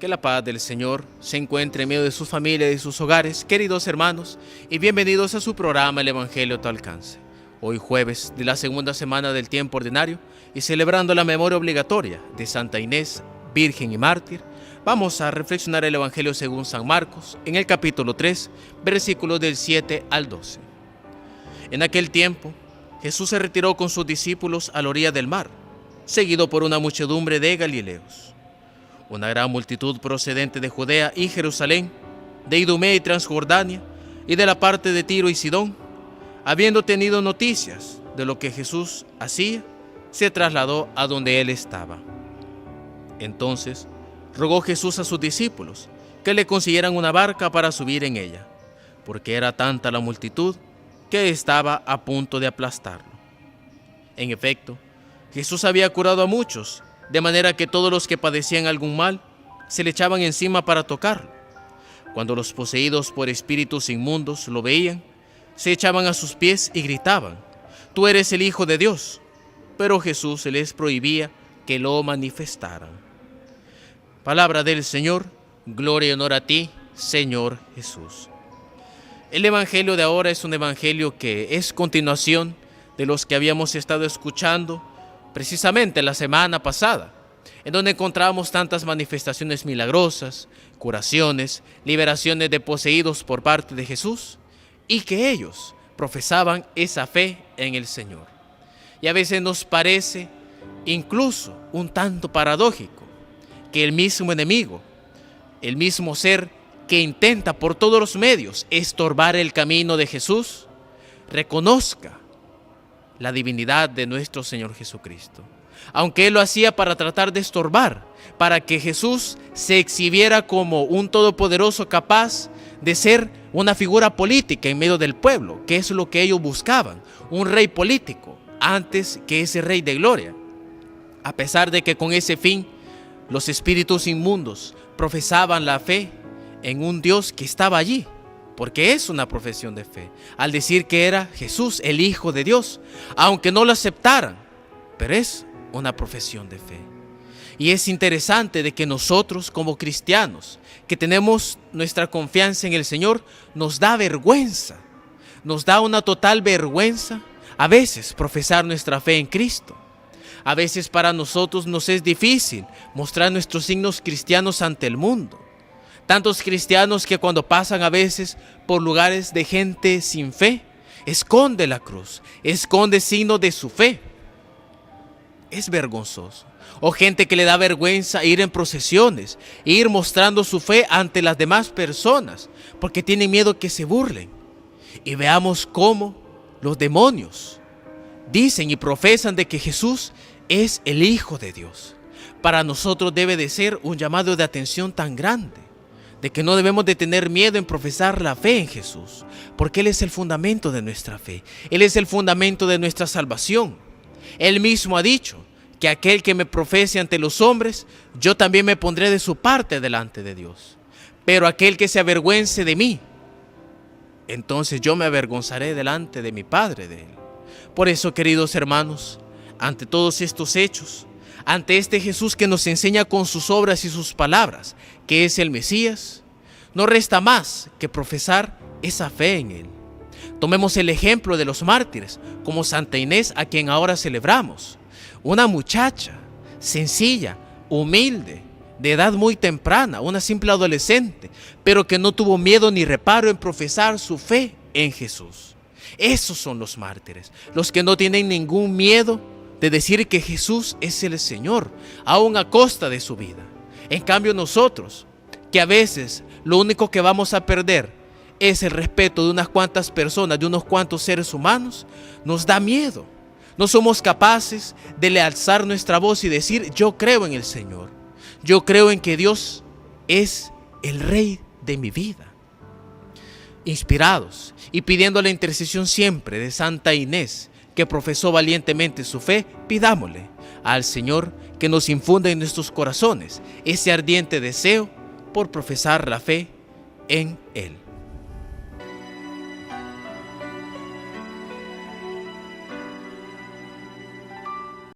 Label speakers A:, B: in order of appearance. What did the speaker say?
A: Que la paz del Señor se encuentre en medio de sus familias y de sus hogares, queridos hermanos, y bienvenidos a su programa El Evangelio a tu alcance. Hoy jueves de la segunda semana del tiempo ordinario y celebrando la memoria obligatoria de Santa Inés, Virgen y Mártir, vamos a reflexionar el Evangelio según San Marcos en el capítulo 3, versículos del 7 al 12. En aquel tiempo, Jesús se retiró con sus discípulos a la orilla del mar, seguido por una muchedumbre de galileos. Una gran multitud procedente de Judea y Jerusalén, de Idumea y Transjordania, y de la parte de Tiro y Sidón, habiendo tenido noticias de lo que Jesús hacía, se trasladó a donde él estaba. Entonces rogó Jesús a sus discípulos que le consiguieran una barca para subir en ella, porque era tanta la multitud que estaba a punto de aplastarlo. En efecto, Jesús había curado a muchos, de manera que todos los que padecían algún mal se le echaban encima para tocarlo. Cuando los poseídos por espíritus inmundos lo veían, se echaban a sus pies y gritaban: «Tú eres el Hijo de Dios». Pero Jesús se les prohibía que lo manifestaran. Palabra del Señor, gloria y honor a ti, Señor Jesús. El evangelio de ahora es un evangelio que es continuación de los que habíamos estado escuchando precisamente la semana pasada, en donde encontramos tantas manifestaciones milagrosas, curaciones, liberaciones de poseídos por parte de Jesús, y que ellos profesaban esa fe en el Señor. Y a veces nos parece incluso un tanto paradójico que el mismo enemigo, el mismo ser que intenta por todos los medios estorbar el camino de Jesús, reconozca la divinidad de nuestro Señor Jesucristo. Aunque Él lo hacía para tratar de estorbar, para que Jesús se exhibiera como un todopoderoso capaz de ser una figura política en medio del pueblo, que es lo que ellos buscaban, un rey político, antes que ese rey de gloria. A pesar de que con ese fin los espíritus inmundos profesaban la fe en un Dios que estaba allí, porque es una profesión de fe, al decir que era Jesús, el Hijo de Dios, aunque no lo aceptaran, pero es una profesión de fe. Y es interesante de que nosotros como cristianos, que tenemos nuestra confianza en el Señor, nos da vergüenza, nos da una total vergüenza a veces profesar nuestra fe en Cristo. A veces para nosotros nos es difícil mostrar nuestros signos cristianos ante el mundo. Tantos cristianos que cuando pasan a veces por lugares de gente sin fe, esconde la cruz, esconde signos de su fe. Es vergonzoso. O gente que le da vergüenza ir en procesiones, ir mostrando su fe ante las demás personas, porque tienen miedo que se burlen. Y veamos cómo los demonios dicen y profesan de que Jesús es el Hijo de Dios. Para nosotros debe de ser un llamado de atención tan grande, de que no debemos de tener miedo en profesar la fe en Jesús, porque Él es el fundamento de nuestra fe, Él es el fundamento de nuestra salvación. Él mismo ha dicho que aquel que me profese ante los hombres, yo también me pondré de su parte delante de Dios. Pero aquel que se avergüence de mí, entonces yo me avergonzaré delante de mi Padre de Él. Por eso, queridos hermanos, ante todos estos hechos, ante este Jesús que nos enseña con sus obras y sus palabras que es el Mesías, no resta más que profesar esa fe en Él. Tomemos el ejemplo de los mártires, como Santa Inés, a quien ahora celebramos. Una muchacha sencilla, humilde, de edad muy temprana, una simple adolescente, pero que no tuvo miedo ni reparo en profesar su fe en Jesús. Esos son los mártires, los que no tienen ningún miedo de decir que Jesús es el Señor, aún a costa de su vida. En cambio nosotros, que a veces lo único que vamos a perder es el respeto de unas cuantas personas, de unos cuantos seres humanos, nos da miedo. No somos capaces de alzar nuestra voz y decir: yo creo en el Señor, yo creo en que Dios es el Rey de mi vida. Inspirados y pidiendo la intercesión siempre de Santa Inés, que profesó valientemente su fe, pidámosle al Señor que nos infunda en nuestros corazones ese ardiente deseo por profesar la fe en Él.